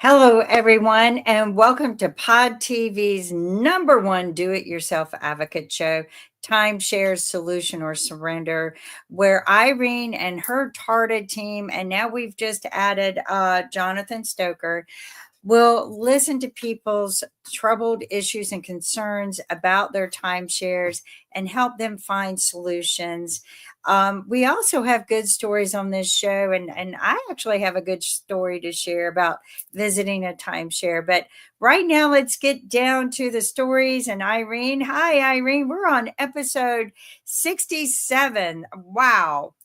Hello, everyone, and welcome to Pod TV's number one do it yourself advocate show, Timeshare Solution or Surrender, where Irene and her Tarted team, and now we've just added Jonathan Stoker, will listen to people's troubled issues and concerns about their timeshares and help them find solutions. We also have good stories on this show, and I actually have a good story to share about visiting a timeshare. But right now, let's get down to the stories. And Irene, hi, Irene, we're on episode 67. Wow.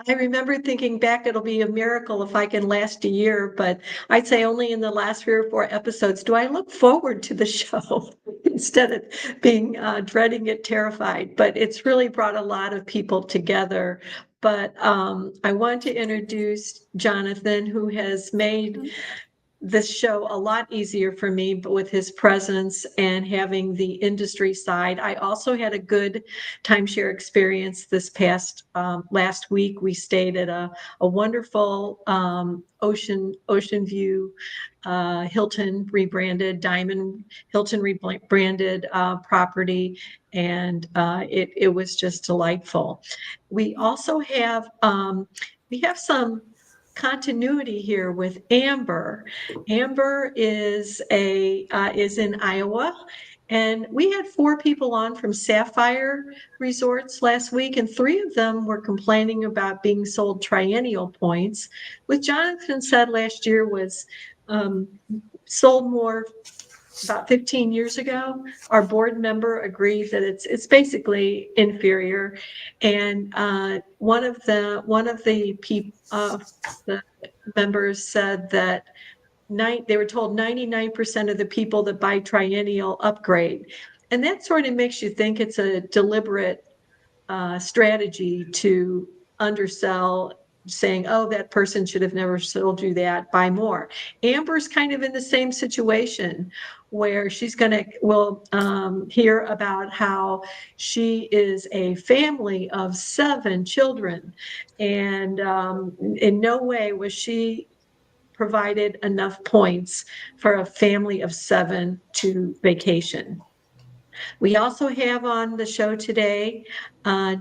I remember thinking back, it'll be a miracle if I can last a year, but I'd say only in the last 3 or 4 episodes do I look forward to the show instead of being dreading it, terrified. But it's really brought a lot of people together. But I want to introduce Jonathan, who has made this show a lot easier for me, but with his presence and having the industry side. I also had a good timeshare experience this past last week. We stayed at a wonderful ocean view Hilton rebranded Diamond Hilton rebranded property, and it was just delightful. We also have some continuity here with Amber. Amber is in Iowa, and we had 4 people on from Sapphire Resorts last week, and 3 of them were complaining about being sold triennial points, which Jonathan said last year was sold more about 15 years ago. Our board member agreed that it's basically inferior, and one of the members said that they were told 99% of the people that buy triennial upgrade, and that sort of makes you think it's a deliberate strategy to undersell, saying, oh, that person should have never sold you that, buy more. Amber's kind of in the same situation where we'll hear about how she is a family of 7 children, and in no way was she provided enough points for a family of 7 to vacation. We also have on the show today,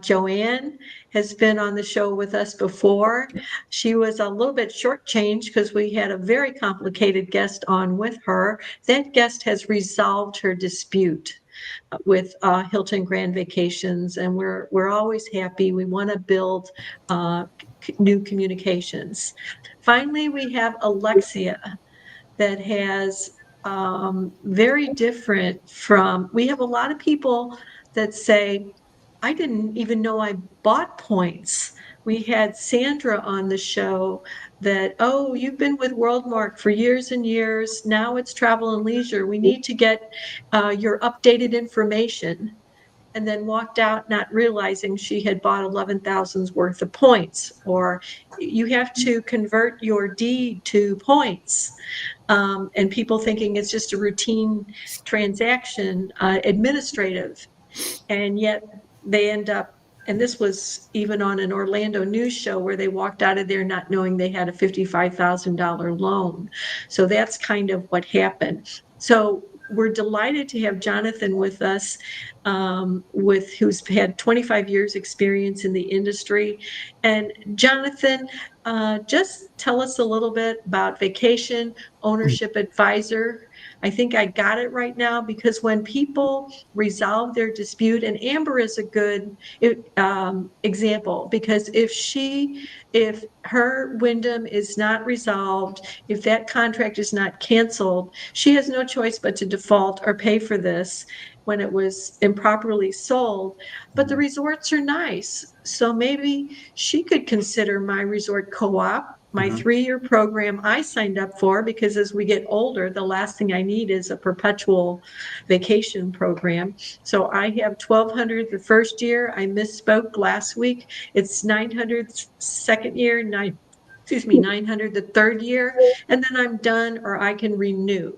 Joanne has been on the show with us before. She was a little bit shortchanged because we had a very complicated guest on with her. That guest has resolved her dispute with Hilton Grand Vacations, and we're always happy. We want to build new communications. Finally, we have Alexia that has very different from, we have a lot of people that say, I didn't even know I bought points. We had Sandra on the show that, oh, you've been with Worldmark for years and years. Now it's Travel and Leisure. We need to get your updated information. And then walked out not realizing she had bought 11,000's worth of points. Or you have to convert your deed to points. And people thinking it's just a routine transaction, administrative, and yet they end up, and this was even on an Orlando news show where they walked out of there not knowing they had a $55,000 loan. So that's kind of what happened. So we're delighted to have Jonathan with us, who's had 25 years experience in the industry. And Jonathan, just tell us a little bit about Vacation Ownership Advisor. I think I got it right now, because when people resolve their dispute, and Amber is a good example, because if her Wyndham is not resolved, if that contract is not canceled, she has no choice but to default or pay for this when it was improperly sold. But the resorts are nice, so maybe she could consider my resort co-op, my 3-year program I signed up for, because as we get older, the last thing I need is a perpetual vacation program. So I have 1,200 the first year. I misspoke last week. It's 900 second year, 900 the third year, and then I'm done, or I can renew.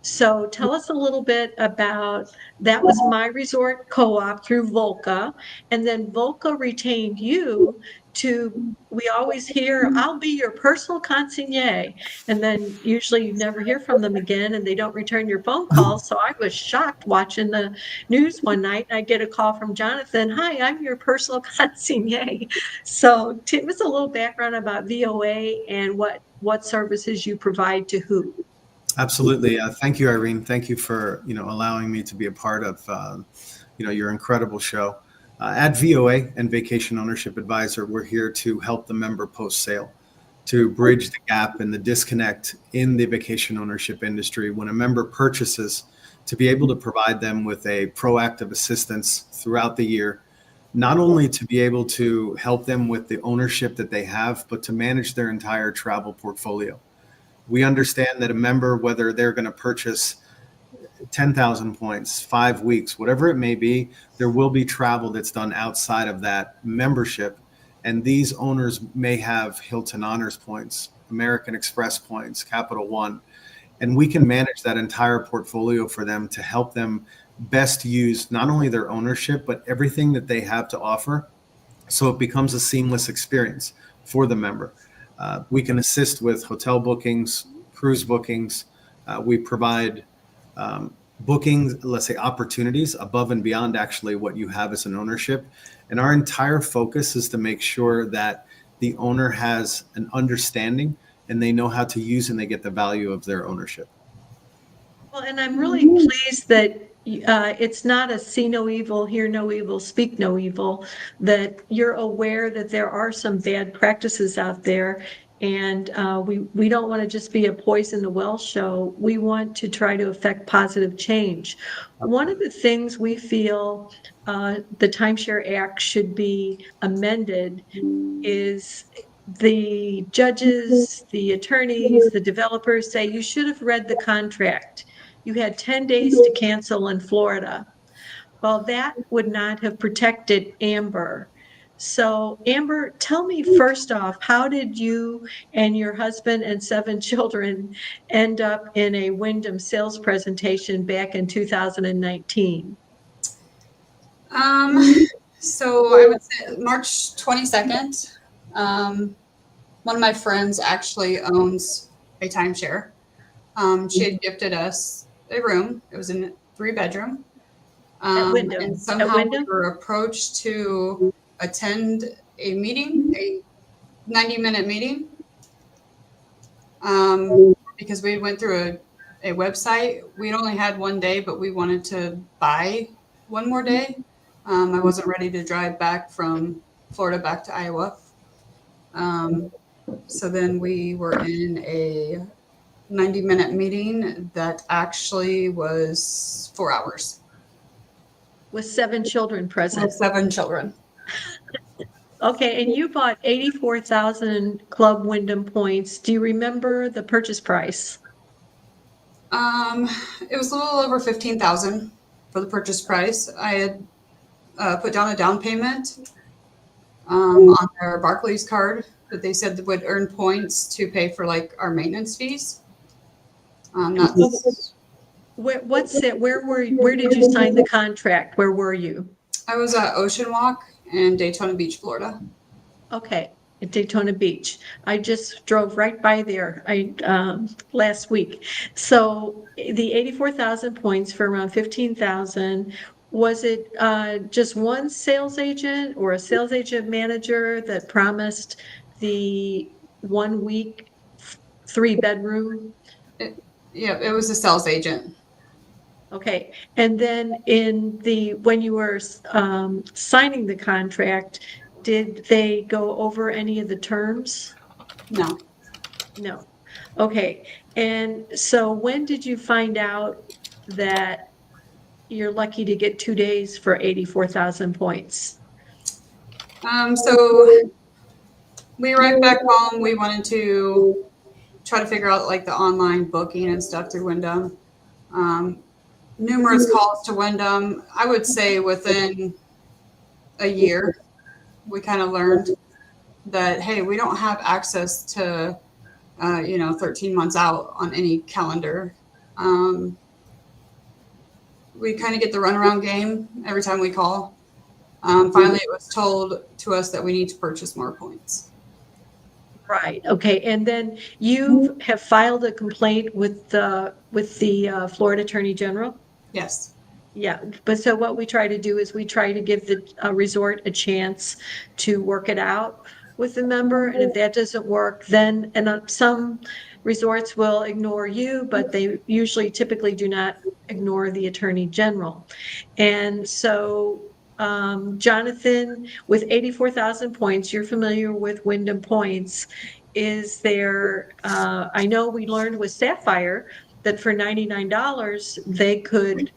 So tell us a little bit about, that was my resort co-op through Volca, and then Volca retained you to, we always hear, I'll be your personal consigliere. And then usually you never hear from them again and they don't return your phone calls. So I was shocked watching the news one night. I get a call from Jonathan. Hi, I'm your personal consigliere. So give us a little background about VOA and what services you provide to who. Absolutely. Thank you, Irene. Thank you for, allowing me to be a part of, your incredible show. At VOA and Vacation Ownership Advisor, we're here to help the member post-sale, to bridge the gap and the disconnect in the vacation ownership industry when a member purchases, to be able to provide them with a proactive assistance throughout the year, not only to be able to help them with the ownership that they have, but to manage their entire travel portfolio. We understand that a member, whether they're going to purchase 10,000 points, 5 weeks, whatever it may be, there will be travel that's done outside of that membership. And these owners may have Hilton Honors points, American Express points, Capital One, and we can manage that entire portfolio for them to help them best use not only their ownership, but everything that they have to offer, so it becomes a seamless experience for the member. We can assist with hotel bookings, cruise bookings. We provide bookings, let's say opportunities above and beyond actually what you have as an ownership. And our entire focus is to make sure that the owner has an understanding and they know how to use and they get the value of their ownership. Well, and I'm really pleased that it's not a see no evil, hear no evil, speak no evil, that you're aware that there are some bad practices out there. And we don't want to just be a poison the well show. We want to try to affect positive change. One of the things we feel the Timeshare Act should be amended is the judges, the attorneys, the developers say you should have read the contract. You had 10 days to cancel in Florida. Well, that would not have protected Amber. So Amber, tell me first off, how did you and your husband and 7 children end up in a Wyndham sales presentation back in 2019? So I would say March 22nd. One of my friends actually owns a timeshare. She had gifted us a room. It was a 3-bedroom. At Wyndham. And somehow we were approached to attend a meeting, a 90-minute meeting, because we went through a website. We'd only had one day, but we wanted to buy one more day. I wasn't ready to drive back from Florida back to Iowa. So then we were in a 90-minute meeting that actually was 4 hours. With 7 children present. With 7 children. Okay, and you bought 84,000 Club Wyndham points. Do you remember the purchase price? It was a little over 15,000 for the purchase price. I had put down a down payment on their Barclays card that they said would earn points to pay for like our maintenance fees. Where did you sign the contract? Where were you? I was at Ocean Walk in Daytona Beach, Florida. Okay, at Daytona Beach. I just drove right by there last week. So the 84,000 points for around 15,000. Was it just one sales agent or a sales agent manager that promised the 1 week 3-bedroom? It was a sales agent. Okay, and then when you were signing the contract, did they go over any of the terms? No. No. Okay, and so when did you find out that you're lucky to get 2 days for 84,000 points? So we arrived back home. We wanted to try to figure out like the online booking and stuff through Wyndham. Numerous calls to Wyndham. I would say within a year, we kind of learned that, hey, we don't have access to, 13 months out on any calendar. We kind of get the runaround game every time we call. Finally, it was told to us that we need to purchase more points. Right. Okay. And then you have filed a complaint with the Florida Attorney General? Yes. Yeah. But so what we try to do is we try to give the resort a chance to work it out with the member. And if that doesn't work, then, and some resorts will ignore you, but they usually typically do not ignore the Attorney General. And so Jonathan, with 84,000 points, you're familiar with Wyndham points. Is there, I know we learned with Sapphire that for $99, they could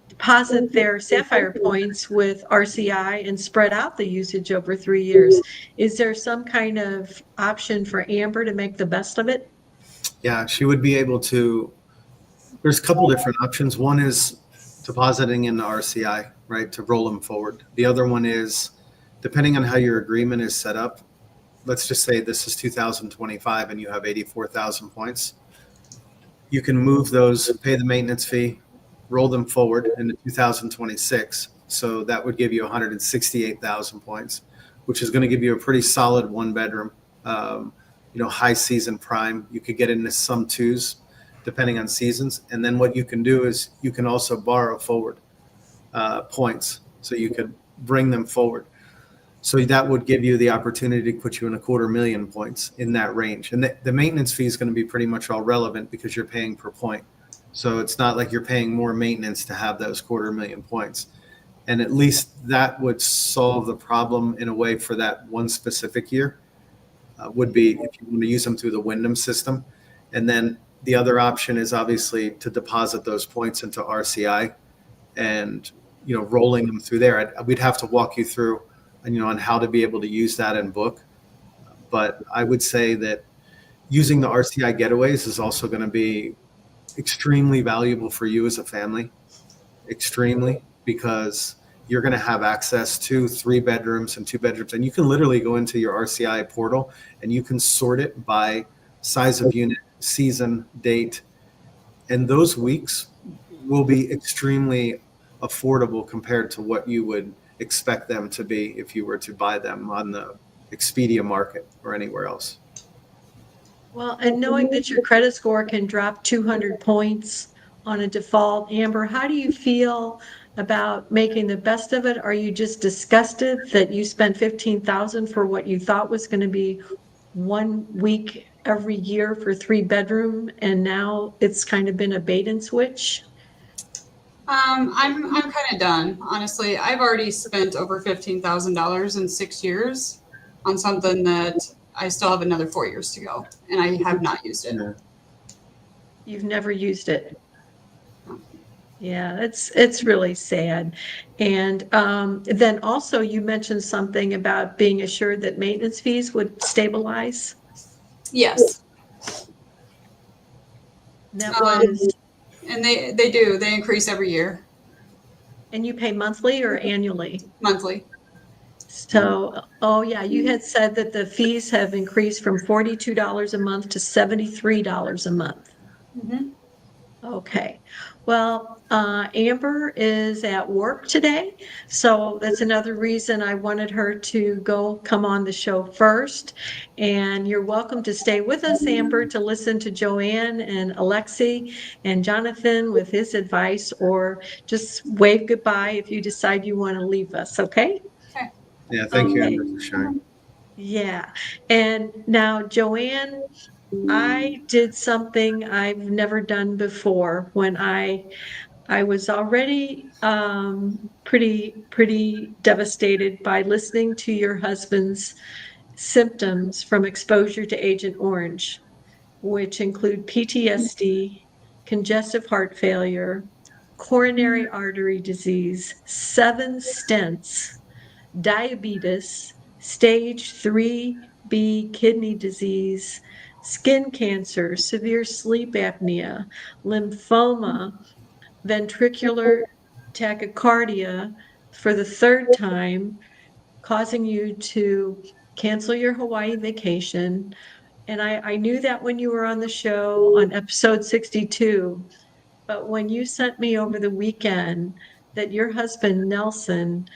deposit their Sapphire points with RCI and spread out the usage over 3 years. Is there some kind of option for Amber to make the best of it? Yeah, she would be able to. There's a couple different options. One is depositing in the RCI, right, to roll them forward. The other one is, depending on how your agreement is set up, let's just say this is 2025 and you have 84,000 points. You can move those, pay the maintenance fee, roll them forward into 2026. So that would give you 168,000 points, which is going to give you a pretty solid one bedroom, high season prime. You could get into some twos depending on seasons. And then what you can do is you can also borrow forward points. So you could bring them forward. So that would give you the opportunity to put you in 250,000 points in that range. And the maintenance fee is going to be pretty much all relevant because you're paying per point. So it's not like you're paying more maintenance to have those 250,000 points. And at least that would solve the problem in a way for that one specific year, would be if you want to use them through the Wyndham system. And then the other option is obviously to deposit those points into RCI and, rolling them through there. We'd have to walk you through on how to be able to use that and book. But I would say that using the RCI getaways is also going to be extremely valuable for you as a family, extremely, because you're going to have access to 3 bedrooms and 2 bedrooms. And you can literally go into your RCI portal and you can sort it by size of unit, season, date. And those weeks will be extremely affordable compared to what you would expect them to be if you were to buy them on the Expedia market or anywhere else. Well, and knowing that your credit score can drop 200 points on a default, Amber, how do you feel about making the best of it? Are you just disgusted that you spent 15,000 for what you thought was going to be 1 week every year for 3 bedroom, and now it's kind of been a bait and switch? I'm kind of done, honestly. I've already spent over $15,000 in 6 years on something that I still have another 4 years to go, and I have not used it. You've never used it. Yeah, it's really sad. And then also you mentioned something about being assured that maintenance fees would stabilize. Yes. That was, and they do. They increase every year. And you pay monthly or annually? Monthly. So, oh yeah, you had said that the fees have increased from $42 a month to $73 a month. Mm-hmm. Okay. Well, Amber is at work today, so that's another reason I wanted her to come on the show first. And you're welcome to stay with us, Amber, to listen to Joanne and Alexi and Jonathan with his advice, or just wave goodbye if you decide you want to leave us, okay? Okay. Yeah, thank you, Amber, for sharing. Yeah. And now, Joanne, I did something I've never done before when I was already pretty devastated by listening to your husband's symptoms from exposure to Agent Orange, which include PTSD, congestive heart failure, coronary artery disease, 7 stents, diabetes, stage 3B kidney disease, skin cancer, severe sleep apnea, lymphoma, ventricular tachycardia for the 3rd time, causing you to cancel your Hawaii vacation. And I knew that when you were on the show on episode 62, but when you sent me over the weekend that your husband, Nelson,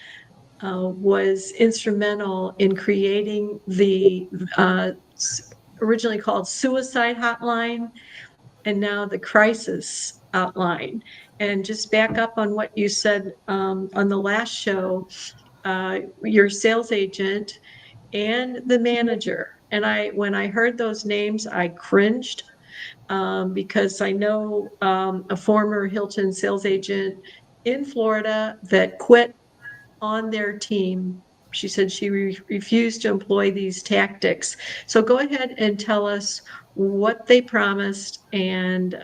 was instrumental in creating the originally called Suicide Hotline and now the Crisis Hotline. And just back up on what you said on the last show, your sales agent and the manager. And when I heard those names, I cringed because I know a former Hilton sales agent in Florida that quit on their team. She said she refused to employ these tactics. So go ahead and tell us what they promised and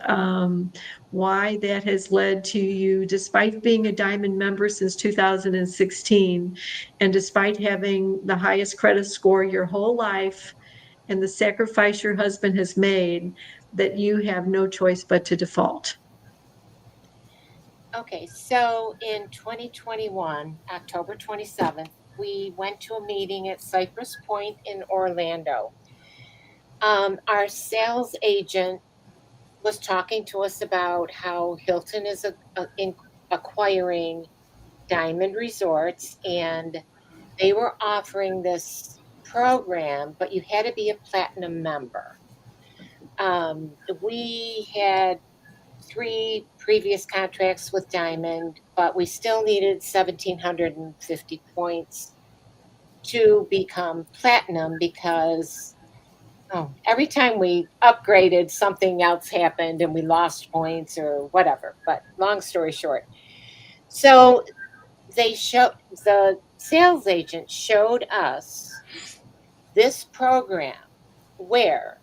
why that has led to you, despite being a Diamond member since 2016, and despite having the highest credit score your whole life and the sacrifice your husband has made, that you have no choice but to default. Okay, so in 2021, October 27th, we went to a meeting at Cypress Point in Orlando. Our sales agent was talking to us about how Hilton is acquiring Diamond Resorts, and they were offering this program, but you had to be a platinum member. We had 3 previous contracts with Diamond, but we still needed 1,750 points to become platinum because every time we upgraded, something else happened and we lost points or whatever. But long story short, so the sales agent showed us this program where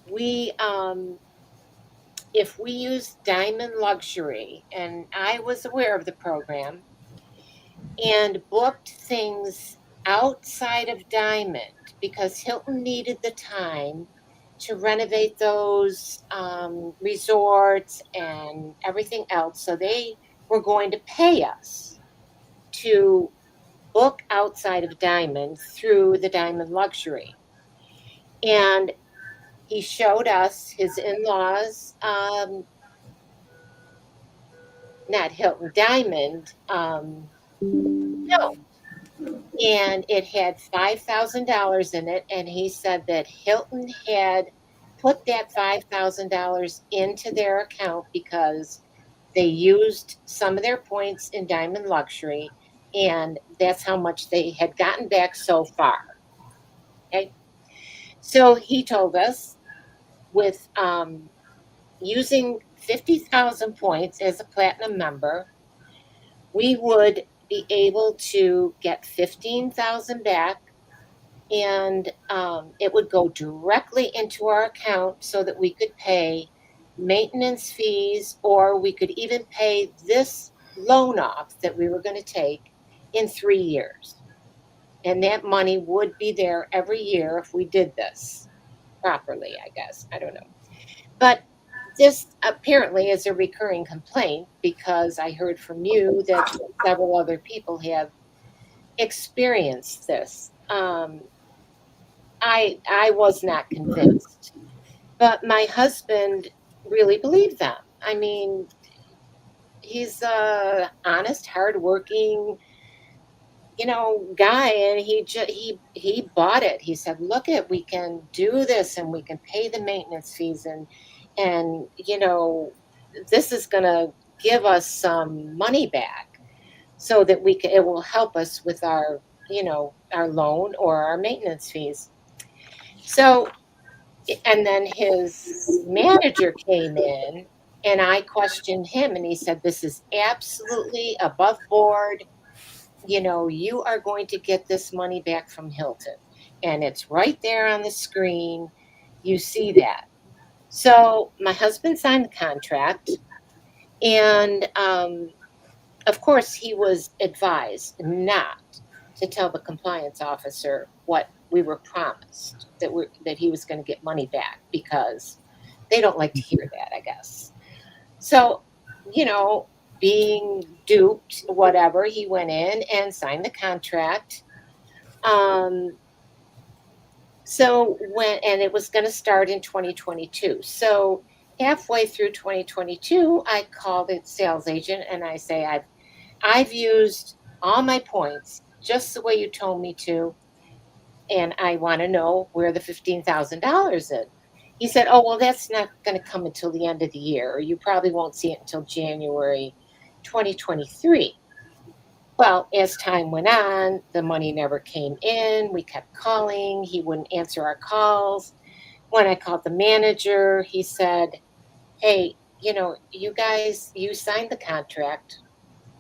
we if we use Diamond Luxury, and I was aware of the program, and booked things outside of Diamond because Hilton needed the time to renovate those resorts and everything else. So they were going to pay us to book outside of Diamond through the Diamond Luxury. And he showed us his in-laws, not Hilton, Diamond, no. And it had $5,000 in it. And he said that Hilton had put that $5,000 into their account because they used some of their points in Diamond Luxury. And that's how much they had gotten back so far. Okay. So he told us with using 50,000 points as a platinum member, we would be able to get 15,000 back, and it would go directly into our account so that we could pay maintenance fees, or we could even pay this loan off that we were going to take in 3 years. And that money would be there every year if we did this properly, I guess. I don't know. But this apparently is a recurring complaint because I heard from you that several other people have experienced this. I was not convinced, but my husband really believed them. I mean, he's a honest, hardworking, guy, and he bought it. He said, "Look, we can do this, and we can pay the maintenance fees, and this is going to give us some money back, so that it will help us with our our loan or our maintenance fees." So, and then his manager came in, and I questioned him, and he said, "This is absolutely above board. You are going to get this money back from Hilton, and it's right there on the screen. You see that." So my husband signed the contract, and of course he was advised not to tell the compliance officer what we were promised, that he was going to get money back, because they don't like to hear that, I guess. So, being duped, whatever, he went in and signed the contract. And it was going to start in 2022. So halfway through 2022, I called the sales agent and I say, I've used all my points just the way you told me to, and I want to know where the $15,000 is. He said, oh, well, that's not going to come until the end of the year, or you probably won't see it until January 2023. Well, as time went on, the money never came in. We kept calling. He wouldn't answer our calls. When I called the manager, he said, hey, you guys, you signed the contract.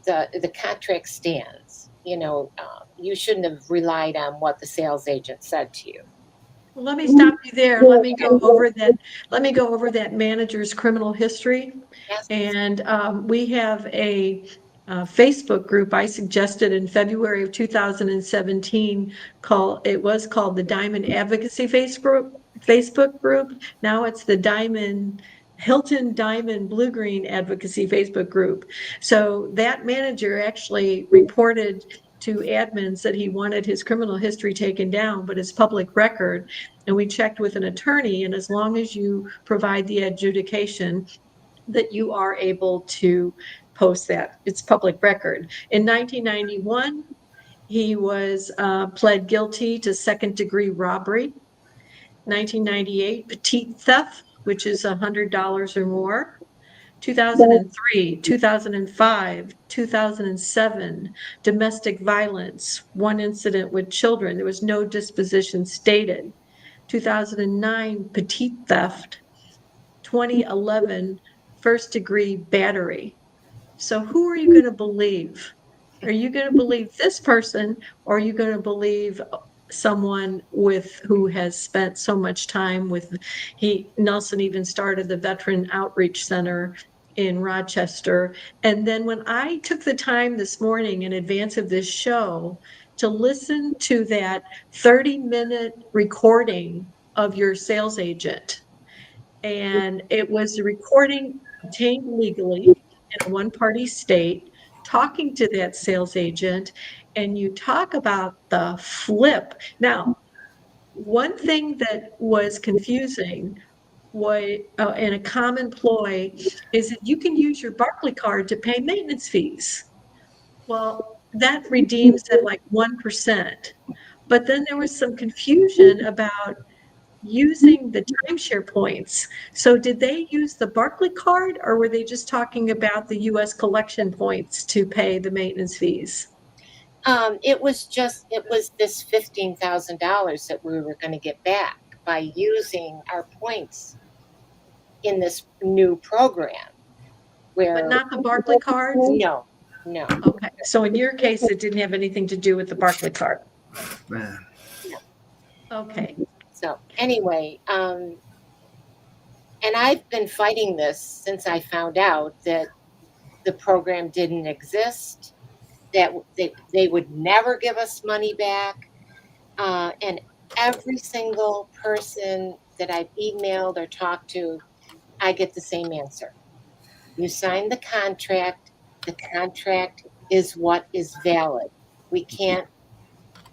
The contract stands. You shouldn't have relied on what the sales agent said to you. Well, let me stop you there. Let me go over that manager's criminal history. Yes. And we have a Facebook group I suggested in February of 2017 called the Diamond Advocacy Facebook group. Now it's the Hilton Diamond Blue Green Advocacy Facebook group. So that manager actually reported to admins that he wanted his criminal history taken down, but it's public record. And we checked with an attorney, and as long as you provide the adjudication, that you are able to post that. It's public record. In 1991, he was pled guilty to second-degree robbery. 1998, petite theft, which is $100 or more. 2003, 2005, 2007, domestic violence, one incident with children. There was no disposition stated. 2009, petite theft. 2011, first degree battery. So who are you going to believe? Are you going to believe this person, or are you going to believe someone who has spent so much time with? Nelson even started the Veteran Outreach Center in Rochester. And then when I took the time this morning in advance of this show to listen to that 30-minute recording of your sales agent, and it was a recording obtained legally in a one-party state, talking to that sales agent, and you talk about the flip. Now, one thing that was confusing and a common ploy is that you can use your Barclay card to pay maintenance fees. Well, that redeems at like 1%. But then there was some confusion about using the timeshare points. So did they use the Barclay card, or were they just talking about the US collection points to pay the maintenance fees? It was this $15,000 that we were going to get back by using our points in this new program. But not the Barclay card? No. Okay. So in your case, it didn't have anything to do with the Barclay card. Man. Okay. So anyway, and I've been fighting this since I found out that the program didn't exist, that they would never give us money back. And every single person that I've emailed or talked to, I get the same answer. You signed the contract. The contract is what is valid. We can't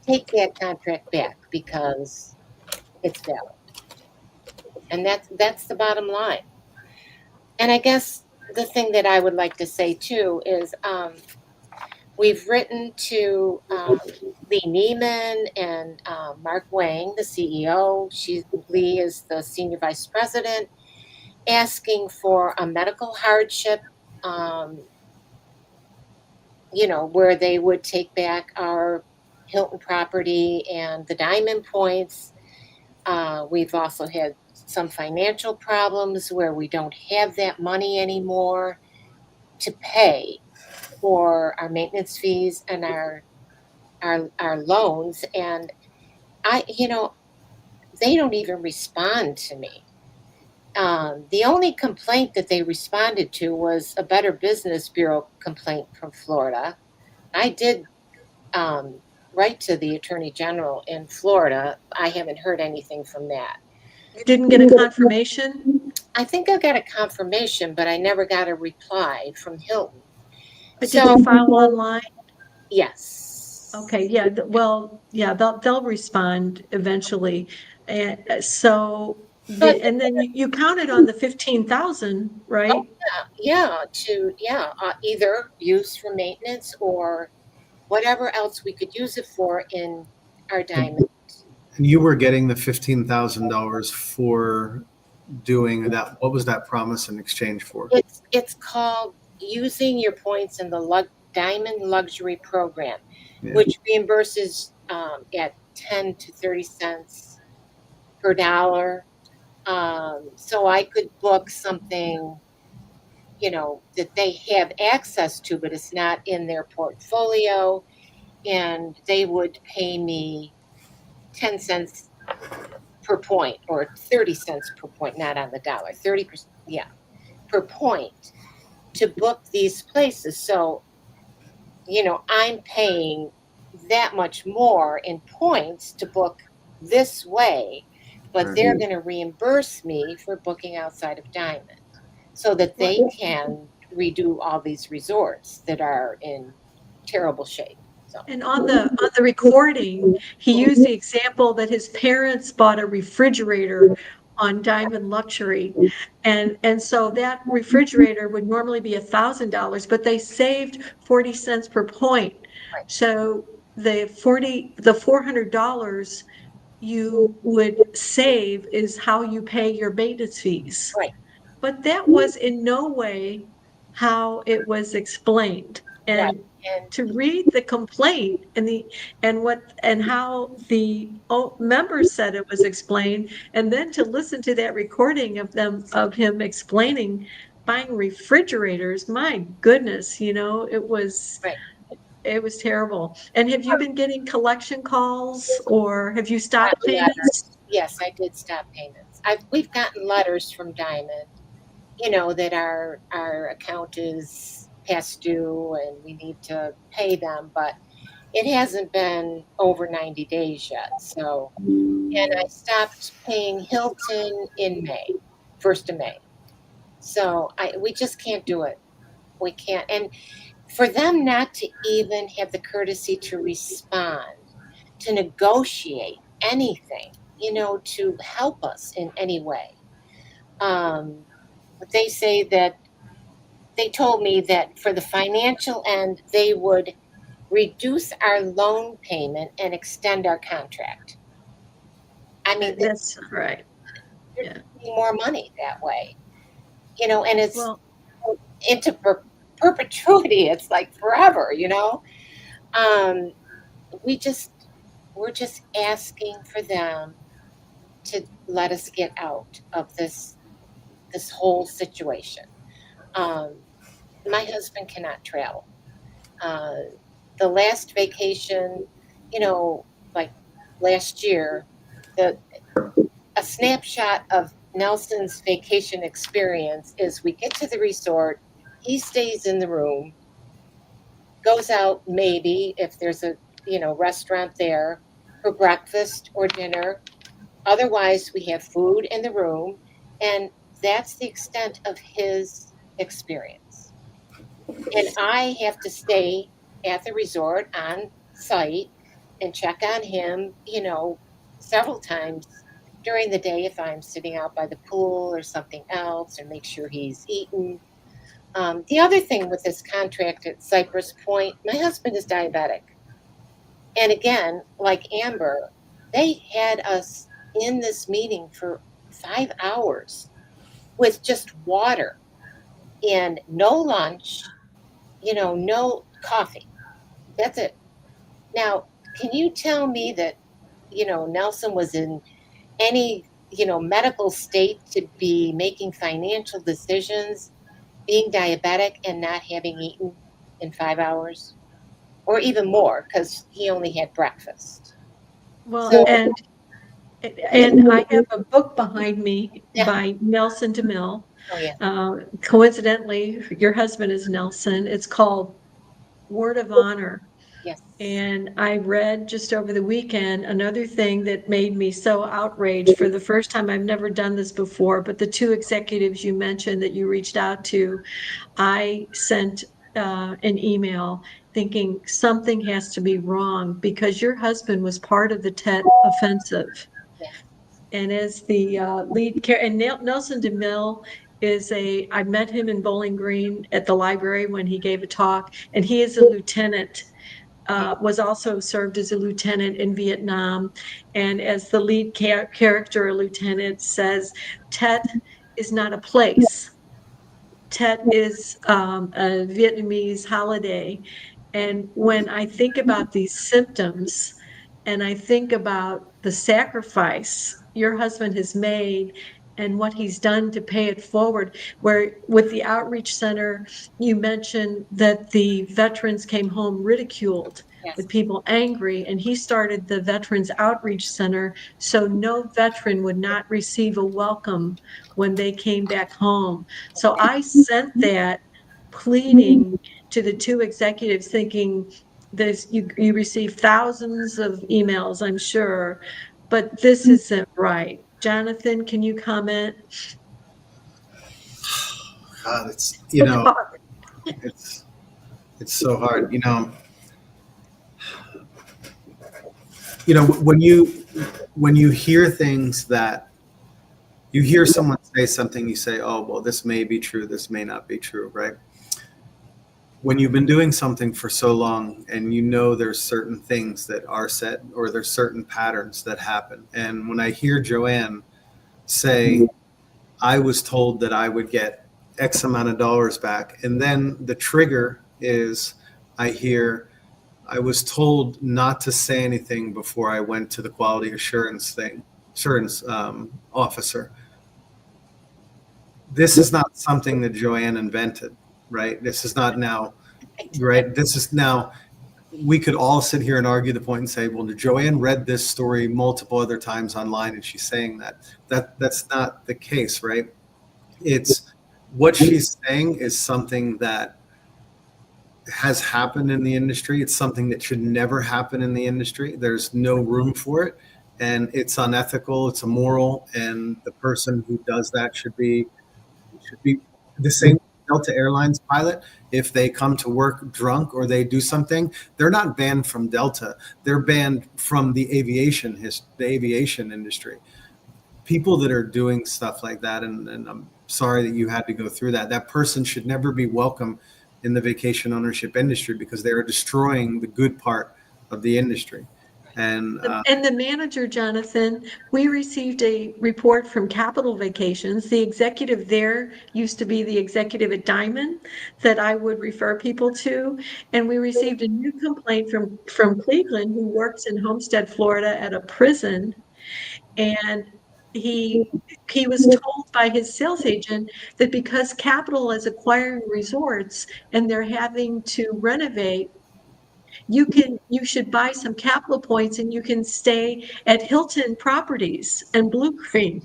take that contract back because it's valid. And that's the bottom line. And I guess the thing that I would like to say too is we've written to Lee Neiman and Mark Wang, the CEO. Lee is the senior vice president, asking for a medical hardship, where they would take back our Hilton property and the diamond points. We've also had some financial problems where we don't have that money anymore to pay for our maintenance fees and our loans. And they don't even respond to me. The only complaint that they responded to was a Better Business Bureau complaint from Florida. I did write to the Attorney General in Florida. I haven't heard anything from that. You didn't get a confirmation? I think I got a confirmation, but I never got a reply from Hilton. But did you file online? Yes. Okay. Yeah. Well, yeah, they'll respond eventually. And so And then you counted on the 15,000, right? Either use for maintenance or whatever else we could use it for in our diamond. And you were getting the $15,000 for doing that. What was that promise in exchange for? It's called using your points in the Diamond Luxury Program, Yeah. which reimburses at 10 to 30 cents per dollar. So I could book something, that they have access to, but it's not in their portfolio, and they would pay me 10 cents per point or 30 cents per point, not on the dollar, 30%, per point to book these places. So, I'm paying that much more in points to book this way, but Right. they're going to reimburse me for booking outside of Diamond so that they can redo all these resorts that are in terrible shape. So. And on the recording, he used the example that his parents bought a refrigerator on Diamond Luxury. And so that refrigerator would normally be $1,000, but they saved 40 cents per point. Right. So the $400 you would save is how you pay your maintenance fees. Right. But that was in no way how it was explained. And to read the complaint and how the members said it was explained, and then to listen to that recording of him explaining buying refrigerators, my goodness, it was terrible. And have you been getting collection calls, or have you stopped payments? Yes, I did stop payments. We've gotten letters from Diamond, that our account is past due and we need to pay them, but it hasn't been over 90 days yet. So, and I stopped paying Hilton in May, 1st of May. So we just can't do it. We can't. And for them not to even have the courtesy to respond, to negotiate anything, to help us in any way. They say that they told me that for the financial end, they would reduce our loan payment and extend our contract. I mean, that's right. Yeah. More money that way, and it's into perpetuity. It's like forever, we're just asking for them to let us get out of this whole situation. My husband cannot travel. The last vacation, like last year, a snapshot of Nelson's vacation experience is we get to the resort, he stays in the room, goes out maybe if there's a restaurant there for breakfast or dinner. Otherwise, we have food in the room, and that's the extent of his experience. And I have to stay at the resort on site and check on him, several times during the day if I'm sitting out by the pool or something else, or make sure he's eaten. The other thing with this contract at Cypress Point, my husband is diabetic. And again, like Amber, they had us in this meeting for 5 hours with just water and no lunch, no coffee. That's it. Now, can you tell me that, Nelson was in any, medical state to be making financial decisions, being diabetic and not having eaten in 5 hours? Or even more, because he only had breakfast. Well, and I have a book behind me by Nelson DeMille. Oh, yeah. Coincidentally, your husband is Nelson. It's called Word of Honor. Yes. And I read just over the weekend another thing that made me so outraged. For the first time, I've never done this before, but the 2 executives you mentioned that you reached out to, I sent an email thinking something has to be wrong because your husband was part of the Tet offensive. Yeah. And as the lead care, and Nelson DeMille I met him in Bowling Green at the library when he gave a talk, and he is a lieutenant, was also served as a lieutenant in Vietnam. And as the lead character, a lieutenant, says, Tet is not a place. Tet is a Vietnamese holiday. And when I think about these symptoms and I think about the sacrifice your husband has made and what he's done to pay it forward, where with the outreach center, you mentioned that the veterans came home ridiculed, Yes. with people angry, and he started the Veterans Outreach Center so no veteran would not receive a welcome when they came back home. So I sent that pleading to the two executives, thinking you receive thousands of emails, I'm sure, but this isn't right. Jonathan, can you comment? God, it's it's so hard. When you hear things that you hear someone say something, you say, oh, well, this may be true, this may not be true, right? When you've been doing something for so long and you know there's certain things that are said or there's certain patterns that happen. And when I hear Joanne say, I was told that I would get X amount of dollars back, and then the trigger is I was told not to say anything before I went to the quality assurance officer. This is not something that Joanne invented, right? This is not now, right? This is now, we could all sit here and argue the point and say, well, Joanne read this story multiple other times online and she's saying that's not the case, right? It's what she's saying is something that has happened in the industry. It's something that should never happen in the industry. There's no room for it, and it's unethical, it's immoral, and the person who does that should be the same Delta Airlines pilot. If they come to work drunk or they do something, they're not banned from Delta. They're banned from the aviation industry. People that are doing stuff like that, and I'm sorry that you had to go through that. That person should never be welcome in the vacation ownership industry because they are destroying the good part of the industry. And the manager, Jonathan, we received a report from Capital Vacations. The executive there used to be the executive at Diamond that I would refer people to. And we received a new complaint from Cleveland, who works in Homestead, Florida at a prison. And he was told by his sales agent that because Capital is acquiring resorts and they're having to renovate, you should buy some Capital points and you can stay at Hilton Properties and Blue Green.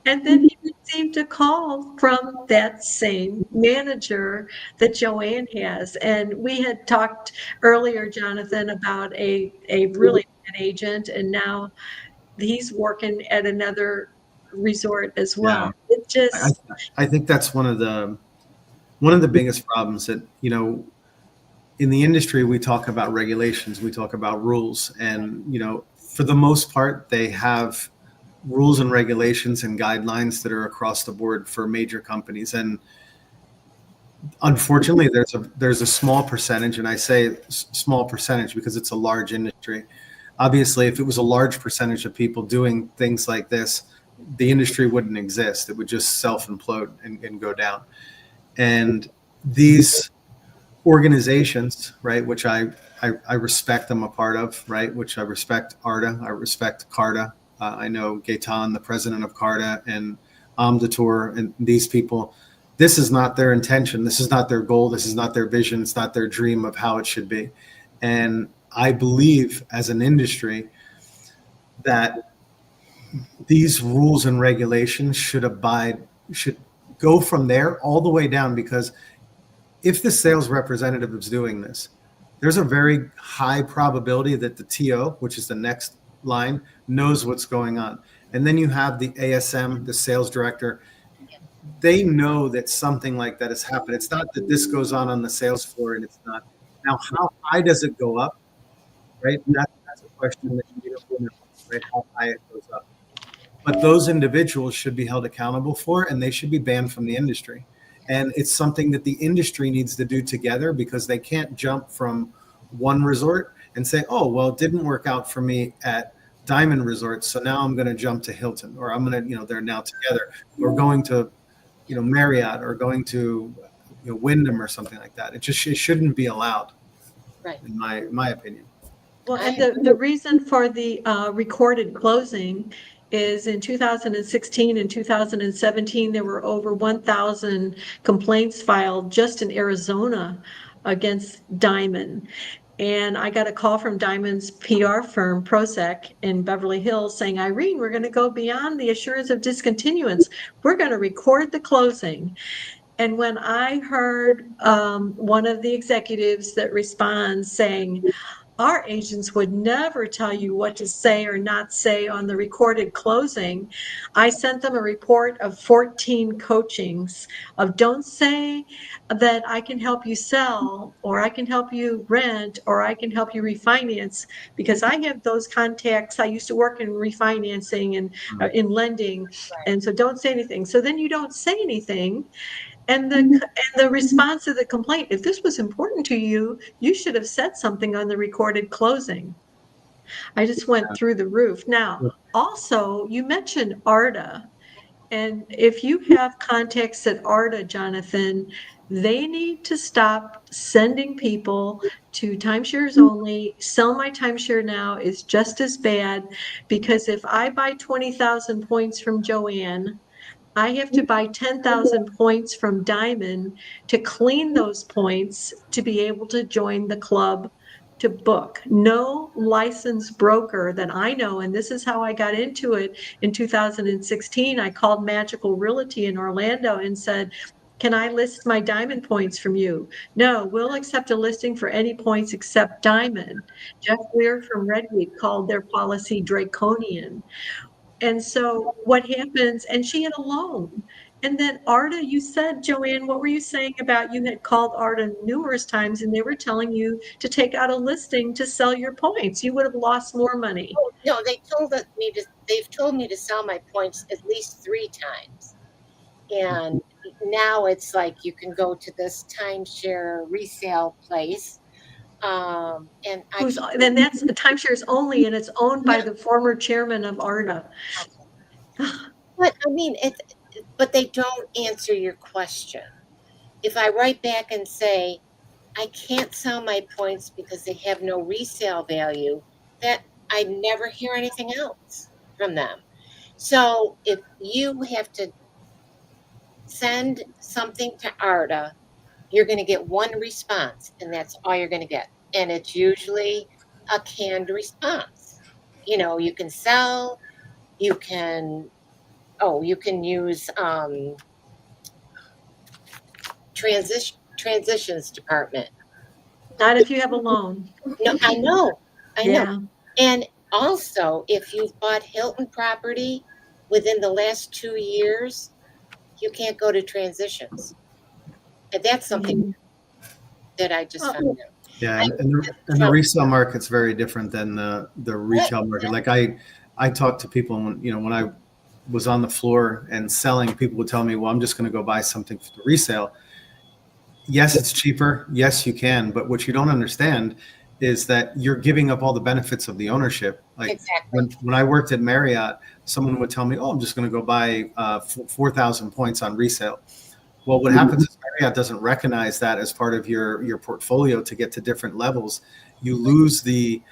And then he received a call from that same manager that Joanne has. And we had talked earlier, Jonathan, about a really bad agent, and now he's working at another resort as well. Yeah. It just I think that's one of the biggest problems that, in the industry, we talk about regulations, we talk about rules, and, for the most part, they have rules and regulations and guidelines that are across the board for major companies. And unfortunately, there's a small percentage, and I say small percentage because it's a large industry. Obviously, if it was a large percentage of people doing things like this, the industry wouldn't exist. It would just self-implode and go down. And these organizations, right, which I respect them a part of, right, which I respect ARDA, I respect CARTA. I know Gaetan, the president of CARTA, and Amdatour, and these people. This is not their intention. This is not their goal. This is not their vision. It's not their dream of how it should be. And I believe as an industry that these rules and regulations should go from there all the way down, because if the sales representative is doing this, there's a very high probability that the TO, which is the next line, knows what's going on. And then you have the ASM, the sales director. They know that something like that has happened. It's not that this goes on the sales floor and it's not. Now, how high does it go up? Right? That's a question that you don't know, right? How high it goes up. but those individuals should be held accountable for, and they should be banned from the industry. And it's something that the industry needs to do together, because they can't jump from one resort and say, oh, well, it didn't work out for me at Diamond Resort, so now I'm going to jump to Hilton, or I'm going to, they're now together, or going to, Marriott, or going to, Wyndham or something like that. It shouldn't be allowed, Right. in my opinion. Well, and the reason for the recorded closing is in 2016 and 2017, there were over 1,000 complaints filed just in Arizona against Diamond. And I got a call from Diamond's PR firm, Prosec, in Beverly Hills, saying, Irene, we're going to go beyond the assurance of discontinuance. We're going to record the closing. And when I heard one of the executives that responds saying, our agents would never tell you what to say or not say on the recorded closing, I sent them a report of 14 coachings of don't say that I can help you sell, or I can help you rent, or I can help you refinance, because I have those contacts. I used to work in refinancing and in lending. And so don't say anything. So then you don't say anything. And the response to the complaint, if this was important to you, you should have said something on the recorded closing. I just went through the roof. Now, also, you mentioned ARDA. And if you have contacts at ARDA, Jonathan, they need to stop sending people to timeshares only. Sell My Timeshare Now is just as bad, because if I buy 20,000 points from Joanne, I have to buy 10,000 points from Diamond to clean those points to be able to join the club to book. No licensed broker that I know, and this is how I got into it in 2016. I called Magical Realty in Orlando and said, can I list my Diamond points from you? No, we'll accept a listing for any points except Diamond. Jeff Weir from Redwood called their policy draconian. And so what happens, and she had a loan. And then ARDA, you said, Joanne, what were you saying about you had called ARDA numerous times and they were telling you to take out a listing to sell your points? You would have lost more money. Oh, no, they've told me to sell my points at least 3 times. And now it's like you can go to this timeshare resale place. And then that's the timeshares only, and it's owned by the former chairman of ARDA. But I mean, but they don't answer your question. If I write back and say, I can't sell my points because they have no resale value, that I never hear anything else from them. So if you have to send something to ARDA, you're going to get one response, and that's all you're going to get. And it's usually a canned response. You can sell, you can use transitions department. Not if you have a loan. No, I know. Yeah. And also, if you've bought Hilton property within the last 2 years, you can't go to transitions. And that's something that I just found out. Yeah, and the resale market's very different than the retail market. Like I talk to people, and when I was on the floor and selling, people would tell me, well, I'm just going to go buy something for the resale. Yes, it's cheaper. Yes, you can. But what you don't understand is that you're giving up all the benefits of the ownership. Like exactly. when I worked at Marriott, someone would tell me, oh, I'm just going to go buy 4,000 points on resale. Well, what happens is Marriott doesn't recognize that as part of your portfolio to get to different levels. You lose the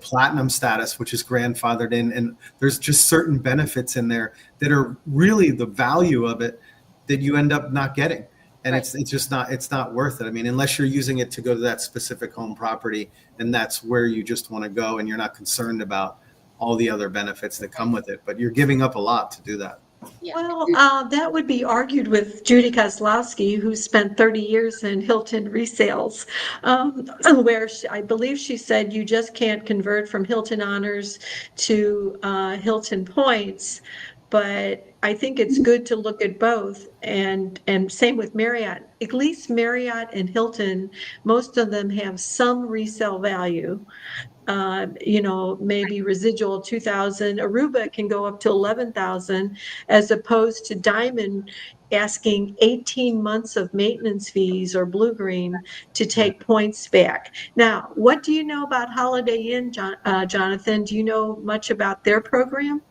platinum status, which is grandfathered in, and there's just certain benefits in there that are really the value of it that you end up not getting. And it's just not worth it. I mean, unless you're using it to go to that specific home property, and that's where you just want to go, and you're not concerned about all the other benefits that come with it, but you're giving up a lot to do that. Yeah. Well, that would be argued with Judy Kozlowski, who spent 30 years in Hilton resales, where I believe she said you just can't convert from Hilton Honors to Hilton Points. But I think it's good to look at both, and same with Marriott. At least Marriott and Hilton, most of them have some resale value. maybe residual 2,000. Aruba can go up to 11,000, as opposed to Diamond asking 18 months of maintenance fees, or Blue Green, to take points back. Now, what do you know about Holiday Inn, Jonathan? Do you know much about their program?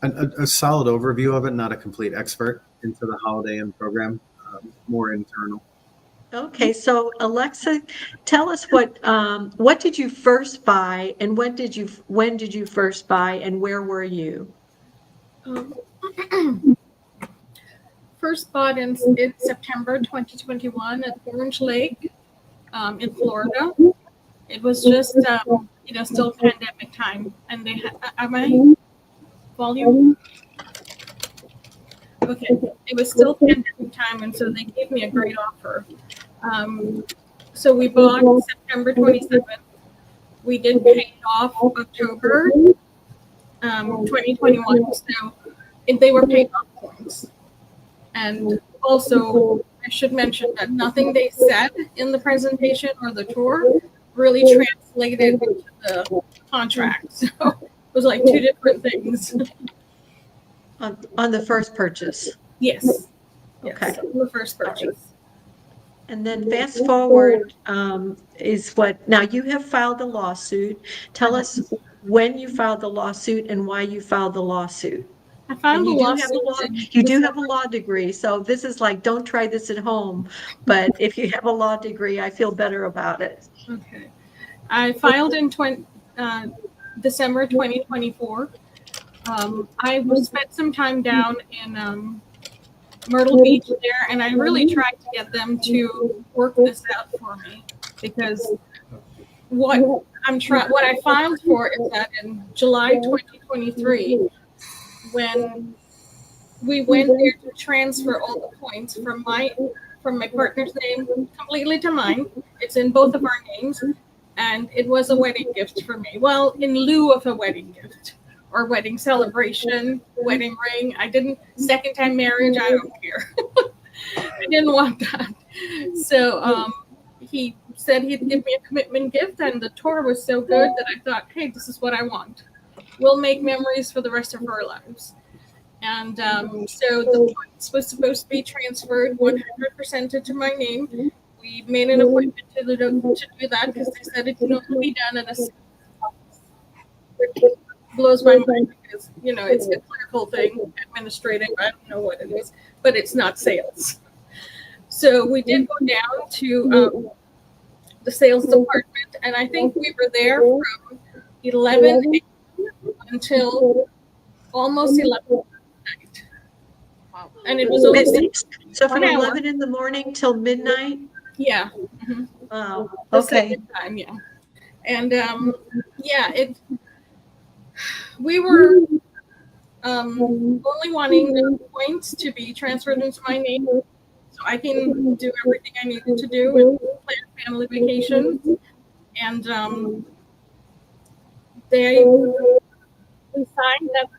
A solid overview of it, not a complete expert into the Holiday Inn program, more internal. Okay, so Alexa, tell us what did you first buy, and when did you first buy, and where were you? First bought in September 2021 at Orange Lake in Florida. It was just still pandemic time, and they had my volume. Okay, it was still pandemic time, and so they gave me a great offer. So we bought September 27th. We did pay off October 2021, so they were paid off points. And also, I should mention that nothing they said in the presentation or the tour really translated into the contract. So it was like two different things. On the first purchase? Yes. Okay. Yes, the first purchase. And then fast forward is what, now you have filed a lawsuit. Tell us when you filed the lawsuit and why you filed the lawsuit. I filed a lawsuit. You do have a law degree, so this is like, don't try this at home. But if you have a law degree, I feel better about it. Okay. I filed in December 2024. I spent some time down in Myrtle Beach there, and I really tried to get them to work this out for me, because what I filed for is that in July 2023, when we went there to transfer all the points from my partner's name completely to mine. It's in both of our names, and it was a wedding gift for me. Well, in lieu of a wedding gift or wedding celebration, wedding ring. Second time marriage, I don't care. I didn't want that. So he said he'd give me a commitment gift, and the tour was so good that I thought, hey, this is what I want. We'll make memories for the rest of our lives. And so the points was supposed to be transferred 100% into my name. We made an appointment to do that, because they said it can only be done at a which blows my mind, because it's a clerical thing, administrative, I don't know what it is, but it's not sales. So we did go down to the sales department, and I think we were there from 11 until almost 11 at night. Wow. And it was only so from 11 in the morning till midnight? Yeah. Mm-hmm. Wow. Okay. Time, yeah. And we were only wanting the points to be transferred into my name, so I can do everything I needed to do and plan family vacations. And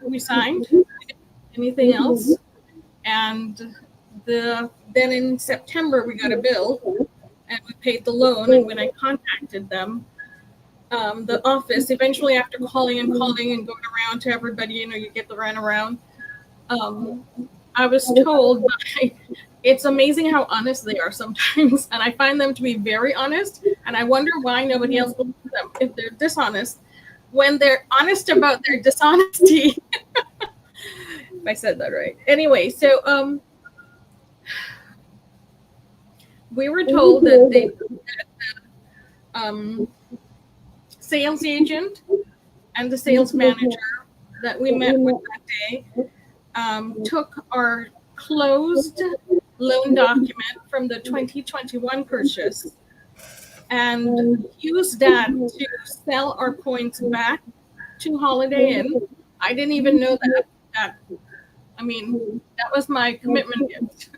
we signed. Anything else? And then in September we got a bill, and we paid the loan. And when I contacted them, the office, eventually after calling and going around to everybody, you get the runaround. I was told it's amazing how honest they are sometimes, and I find them to be very honest, and I wonder why nobody else believes them if they're dishonest, when they're honest about their dishonesty. If I said that right. Anyway, so we were told that the sales agent and the sales manager that we met with that day took our closed loan document from the 2021 purchase and used that to sell our points back to Holiday Inn. I didn't even know that. That was my commitment gift.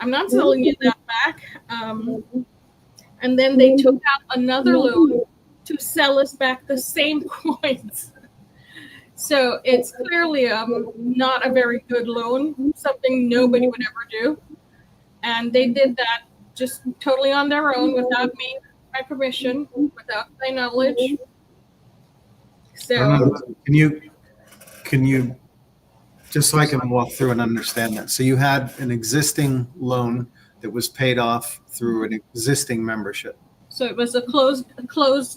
I'm not selling you that back. And then they took out another loan to sell us back the same coins. So it's clearly not a very good loan, something nobody would ever do. And they did that just totally on their own without me my permission, without my knowledge. I So, don't know. Can you just so I can walk through and understand that? So you had an existing loan that was paid off through an existing membership, so it was a closed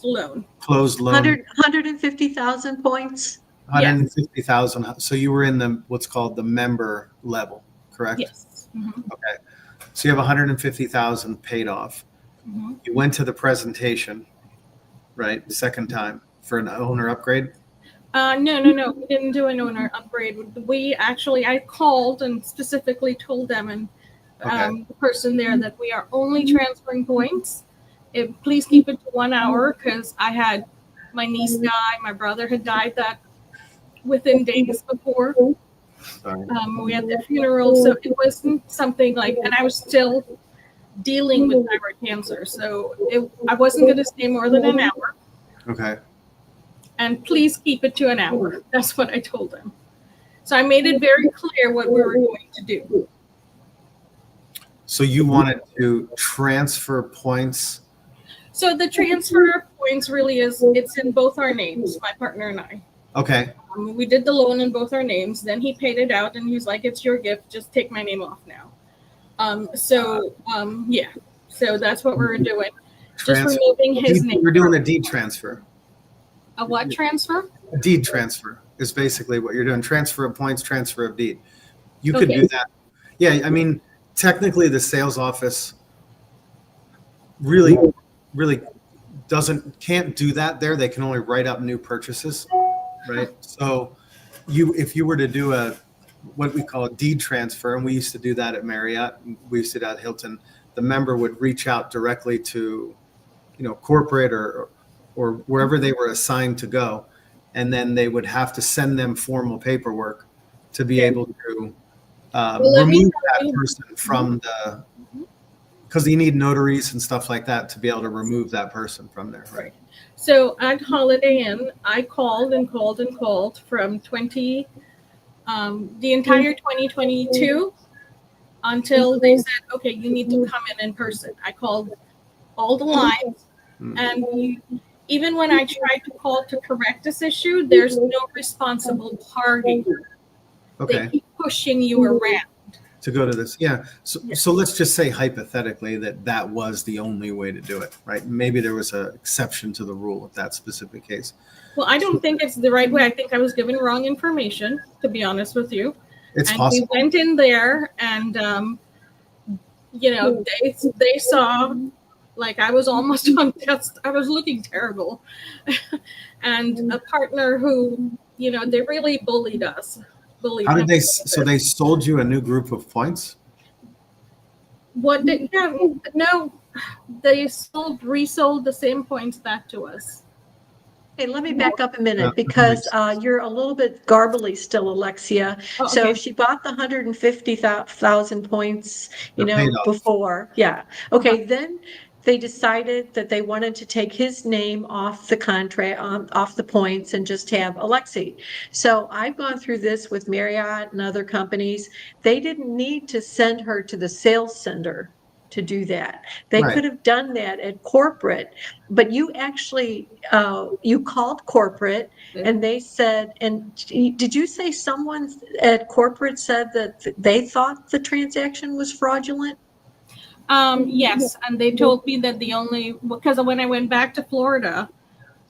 loan. closed loan, 150,000 points. 150,000. So you were in the what's called the member level, correct? Yes. Mhm. Okay. So you have 150,000 paid off. Mhm. You went to the presentation, right? The second time for an owner upgrade. No. We didn't do an owner upgrade. I called and specifically told them and the person there that we are only transferring points. Please keep it to 1 hour because I had my niece die. My brother had died that within days before. Sorry. We had their funeral, so it wasn't something like, and I was still dealing with thyroid cancer, so I wasn't going to stay more than an hour. Okay. And please keep it to an hour. That's what I told them. So I made it very clear what we were going to do. So you wanted to transfer points. So the transfer of points really it's in both our names, my partner and I. Okay. We did the loan in both our names. Then he paid it out and he's like, it's your gift. Just take my name off now. Yeah. So that's what we're doing. Just removing his name. We're doing a deed transfer. A what transfer? A deed transfer is basically what you're doing. Transfer of points, transfer of deed. You could do that. Yeah, I mean, technically the sales office really can't do that there. They can only write up new purchases, right? So if you were to do what we call a deed transfer, and we used to do that at Marriott, we used to do that at Hilton, the member would reach out directly to, corporate or wherever they were assigned to go. And then they would have to send them formal paperwork to be able to remove that person from because you need notaries and stuff like that to be able to remove that person from there. Right. So at Holiday Inn, I called and called and called from the entire 2022 until they said, okay, you need to come in person. I called all the lines. And even when I tried to call to correct this issue, there's no responsible party. Okay. They keep pushing you around. To go to this. Yeah. So let's just say hypothetically that was the only way to do it, right? Maybe there was an exception to the rule of that specific case. Well, I don't think it's the right way. I think I was given wrong information, to be honest with you. It's possible. We went in there and, they saw, like, I was almost on test. I was looking terrible. And a partner who, they really bullied us. How did they? So they sold you a new group of points? No, they resold the same points back to us. Okay, let me back up a minute because you're a little bit garbly still, Alexia. Oh, okay. So she bought the 150,000 points, before. Yeah. Okay. Then they decided that they wanted to take his name off the contract, off the points, and just have Alexi. So I've gone through this with Marriott and other companies. They didn't need to send her to the sales center to do that. They could have done that at corporate, but you actually, you called corporate and they said, and did you say someone at corporate said that they thought the transaction was fraudulent? Yes, and they told me that because when I went back to Florida,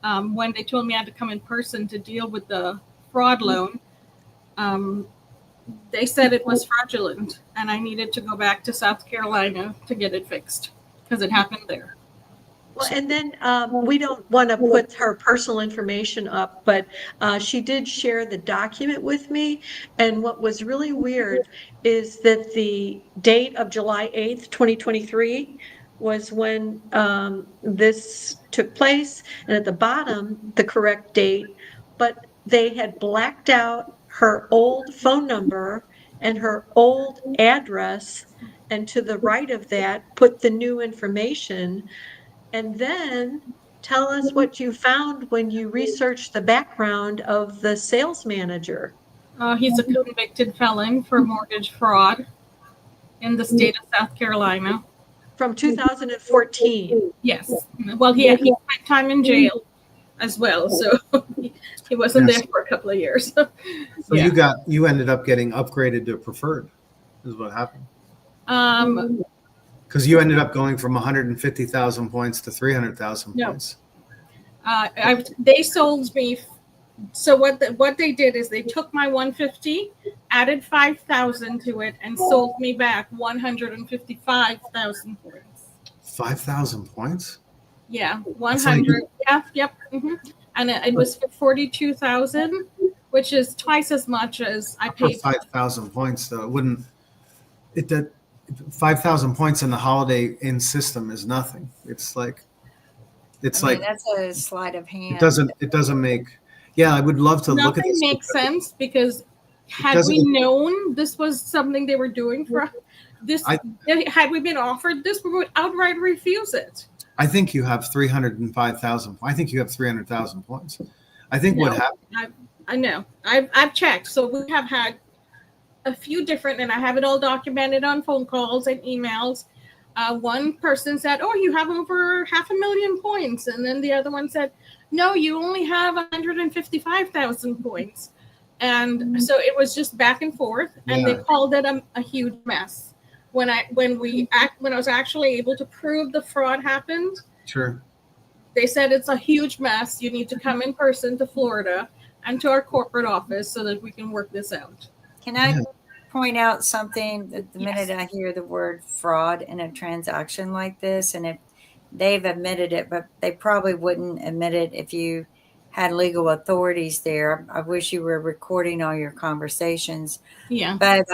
when they told me I had to come in person to deal with the fraud loan, they said it was fraudulent and I needed to go back to South Carolina to get it fixed because it happened there. Well, and then we don't want to put her personal information up, but she did share the document with me. And what was really weird is that the date of July 8th, 2023 was when this took place. And at the bottom, the correct date, but they had blacked out her old phone number and her old address. And to the right of that, put the new information. And then tell us what you found when you researched the background of the sales manager. He's a convicted felon for mortgage fraud in the state of South Carolina. from 2014. Yes. Well, he spent time in jail as well, so he wasn't Yes. there for a couple of years. So Yeah. you ended up getting upgraded to preferred, is what happened. Because you ended up going from 150,000 points to 300,000 No. points. They sold me. So what they did is they took my 150, added 5,000 to it, and sold me back 155,000 points. 5,000 points? Yeah, That's like- 100. Yeah, yep. And it was for 42,000, which is twice as much as I For paid. 5,000 points, though, it wouldn't. It did 5,000 points in the Holiday Inn system is nothing. It's like I mean, that's a sleight of hand. it doesn't make. Yeah, I would love to look at Nothing this. makes sense because had doesn't- we known this was something they were doing for this, had we been offered this, we would outright refuse it. I think you have 305,000. I think you have 300,000 points. I think what No. happened. I know. I've checked. So we have had a few different, and I have it all documented on phone calls and emails. One person said, "Oh, you have over 500,000 points," and then the other one said, "No, you only have 155,000 points." And so it was just back and forth, and they called it a huge mess. When I was actually able to prove the fraud happened, Sure. they said it's a huge mess. You need to come in person to Florida and to our corporate office so that we can work this out. Can I point out something that the Yes. minute I hear the word fraud in a transaction like this, and if they've admitted it, but they probably wouldn't admit it if you had legal authorities there. I wish you were recording all your conversations. Yeah. But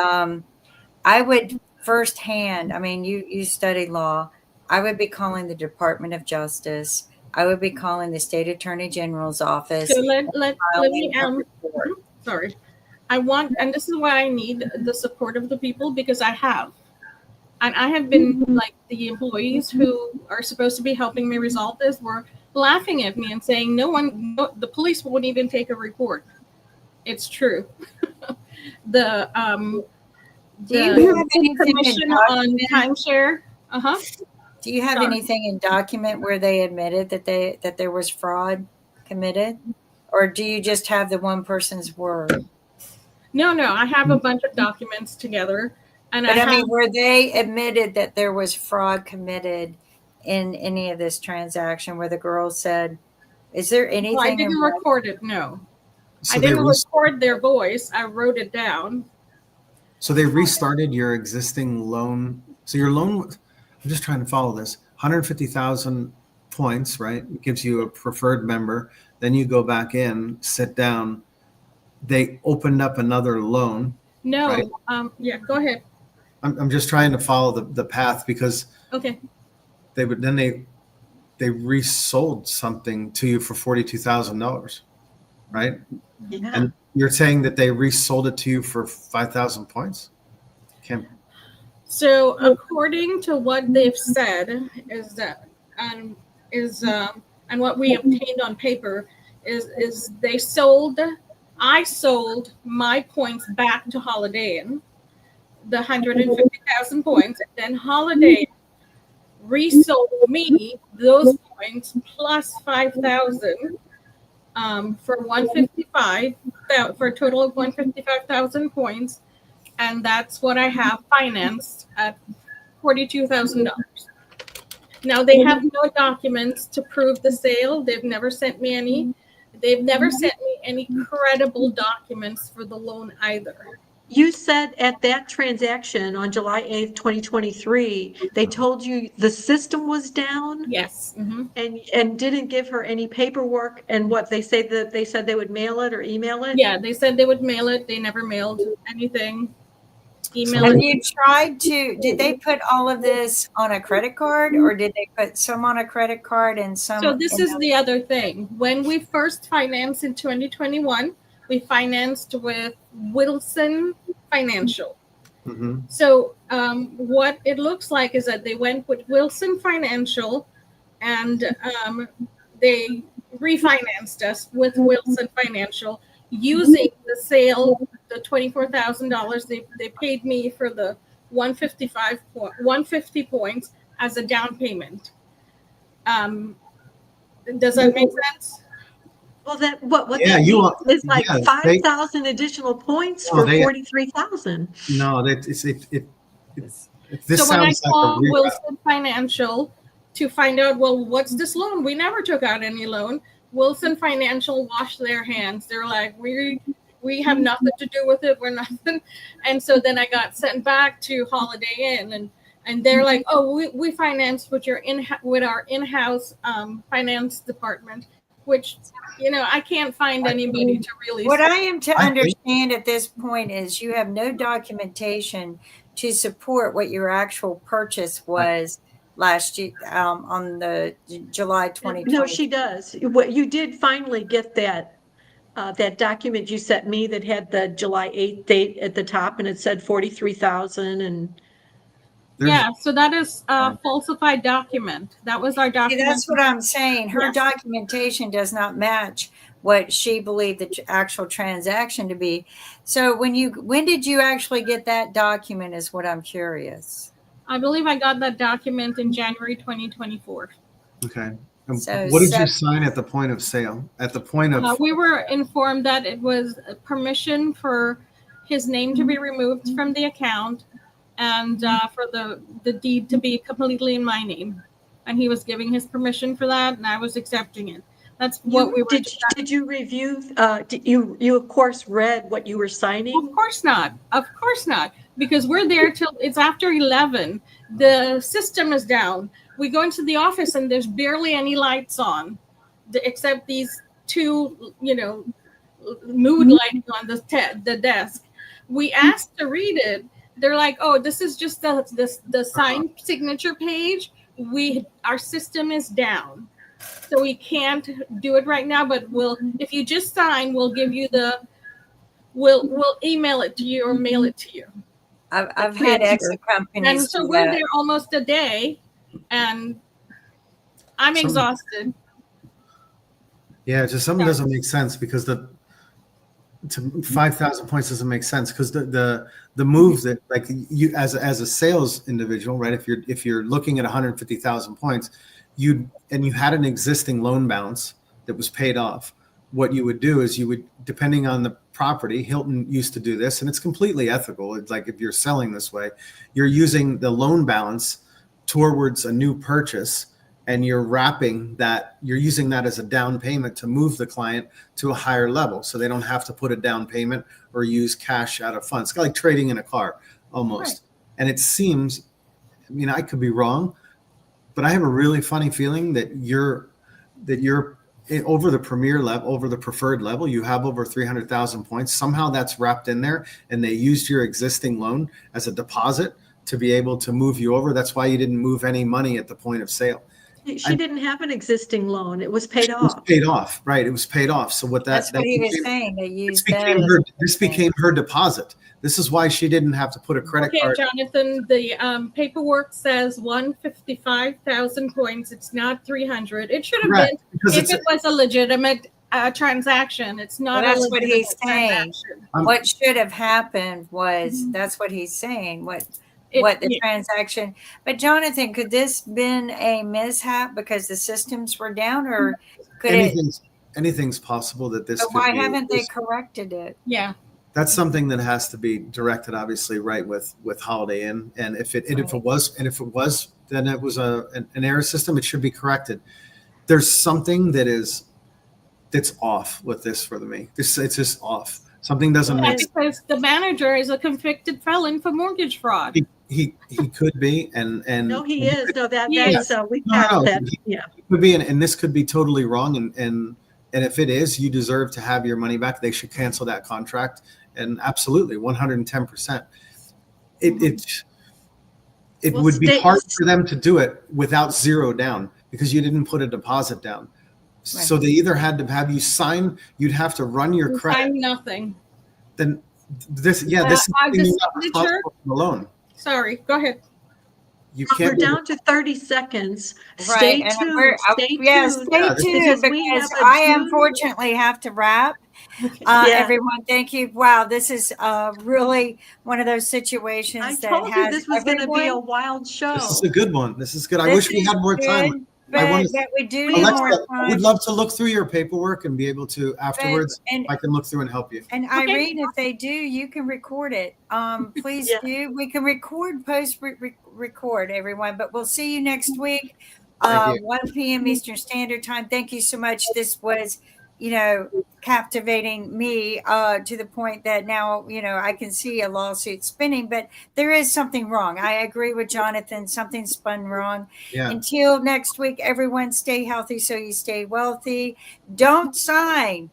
I would firsthand, I mean, you studied law. I would be calling the Department of Justice. I would be calling the State Attorney General's office. So let me filing a report. sorry. I want, and this is why I need the support of the people, because I have. And I have been like the employees who are supposed to be helping me resolve this were laughing at me and saying, the police won't even take a report. It's true. Do you have anything Commission in on document? timeshare. Do you have Sorry. anything in document where they admitted that there was fraud committed, or do you just have the one person's word? No, I have a bunch of documents together, and But I mean, were they admitted that there was fraud committed in any of this transaction? Where the girl said, "Is there anything?" I didn't in record it. No, So I they didn't record their voice. I wrote it down. So they restarted your existing loan. So your loan, I'm just trying to follow this. 150,000 points, right? It gives you a preferred member. Then you go back in, sit down. They opened up another loan. No, Right. Yeah, go ahead. I'm just trying to follow the path because Okay. they resold something to you for $42,000, right? Yeah. And you're saying that they resold it to you for 5,000 points? So according to what they've said is that, and what we obtained on paper is I sold my points back to Holiday Inn, the 150,000 points, and then Holiday Inn resold me those points plus 5,000 for 155, for a total of 155,000 points, and that's what I have financed at $42,000. Now they have no documents to prove the sale. They've never sent me any. They've never sent me any credible documents for the loan either. You said at that transaction on July 8th, 2023, they told you the system was down Yes. Mm-hmm. and didn't give her any paperwork, and what they said they would mail it or email it? Yeah, they said they would mail it. They never mailed anything. Email Have it. you tried to? Did they put all of this on a credit card, or did they put some on a credit card and some? So this is the other thing. When we first financed in 2021, we financed with Wilson Financial. Mm-hmm. So what it looks like is that they went with Wilson Financial, and they refinanced us with Wilson Financial using the sale, the $24,000 they paid me for the 150 points as a down payment. Does that make sense? Well, that what Yeah, that you means are- is like yeah, 5,000 additional points Oh, for 43,000. No, that it's this So when I sounds like a call reroute. Wilson Financial to find out, well, what's this loan? We never took out any loan. Wilson Financial washed their hands. They're like, we have nothing to do with it. We're nothing. And so then I got sent back to Holiday Inn, and they're like, oh, we financed with our in-house finance department, which, I can't find anybody to really. What I am to I think- understand at this point is you have no documentation to support what your actual purchase was last year on the July 2020. No, she does. What you did finally get that document you sent me that had the July 8th date at the top, and it said 43,000 and. Yeah, so that is a falsified document. That was our See, document. that's what I'm saying. Her Yes. documentation does not match what she believed the actual transaction to be. So when did you actually get that document is what I'm curious. I believe I got that document in January 2024. Okay. So What did you sign at the point of sale? At the point of We were informed that it was permission for his name to be removed from the account and for the deed to be completely in my name. And he was giving his permission for that, and I was accepting it. That's what we were. Did you review? You of course read what you were signing? Of course not. Of course not. Because we're there till it's after 11. The system is down. We go into the office and there's barely any lights on, except these two, mood lighting on the desk. We asked to read it. They're like, "Oh, this is just the signed signature page. Our system is down, so we can't do it right now. But if you just sign, we'll give you we'll email it to you or mail it to you." I've had exit companies. And so we're there almost a day, and I'm exhausted. Yeah, just something doesn't make sense because 5,000 points doesn't make sense because the move that like you as a sales individual, right? If you're looking at 150,000 points, you had an existing loan balance that was paid off. What you would do is depending on the property, Hilton used to do this, and it's completely ethical. It's like if you're selling this way, you're using the loan balance towards a new purchase, and you're using that as a down payment to move the client to a higher level, so they don't have to put a down payment or use cash out of funds. It's like trading in a car almost. Right. And it seems, I could be wrong, but I have a really funny feeling that you're over the premier level, over the preferred level, you have over 300,000 points. Somehow that's wrapped in there, and they used your existing loan as a deposit to be able to move you over. That's why you didn't move any money at the point of sale. She didn't have an existing loan. It was paid off. It was paid off, right? It was paid off. So that's what he was saying. They used this became her deposit. This is why she didn't have to put a credit card. Okay, Jonathan, the paperwork says 155,000 points. It's not 300. It should have been if it was a legitimate transaction. It's not. Well, that's what he's saying. What should have happened was that's what he's saying. What the transaction. But Jonathan, could this been a mishap because the systems were down, or could anything's possible that this? But why haven't they corrected it? Yeah. That's something that has to be directed, obviously, right with Holiday Inn. And if it was, then it was an error system. It should be corrected. There's something that's off with this for me. It's just off. Something doesn't make sense. Because the manager is a convicted felon for mortgage fraud. He could be, and no, he is. No, that he is. We passed that. Yeah, he could be, and this could be totally wrong. And if it is, you deserve to have your money back. They should cancel that contract. And absolutely, 110%. It would be hard for them to do it without zero down because you didn't put a deposit down. Right. So they either had to have you sign. You'd have to run your credit. Sign nothing. Then this is the loan. Sorry, go ahead. You can't. We're down to 30 seconds. Right. Stay tuned because I unfortunately have to wrap. Yeah. Everyone, thank you. Wow, this is really one of those I situations that told you has this was going to be a everyone. wild show. This is a good one. This is good. I This wish we is had more time. good, I want to, but we do We need have Alexa, more I would time. love to look through your paperwork and be able to afterwards. and I can look through and help you. And Okay. Irene, if they do, you can record it. Please Yeah. do. We can record everyone, but we'll see you next week, Thank you. 1 p.m. Eastern Standard Time. Thank you so much. This was, captivating me to the point that now, I can see a lawsuit spinning, but there is something wrong. I agree with Jonathan. Something's spun wrong. Yeah. Until next week, everyone stay healthy so you stay wealthy. Don't sign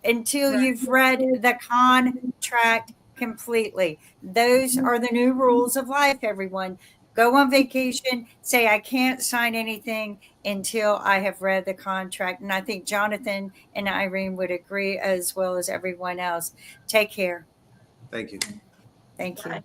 until you've read the contract completely. Those are the new rules of life, everyone. Go on vacation, say, I can't sign anything until I have read the contract. And I think Jonathan and Irene would agree, as well as everyone else. Take care. Thank you. Thank you. Bye.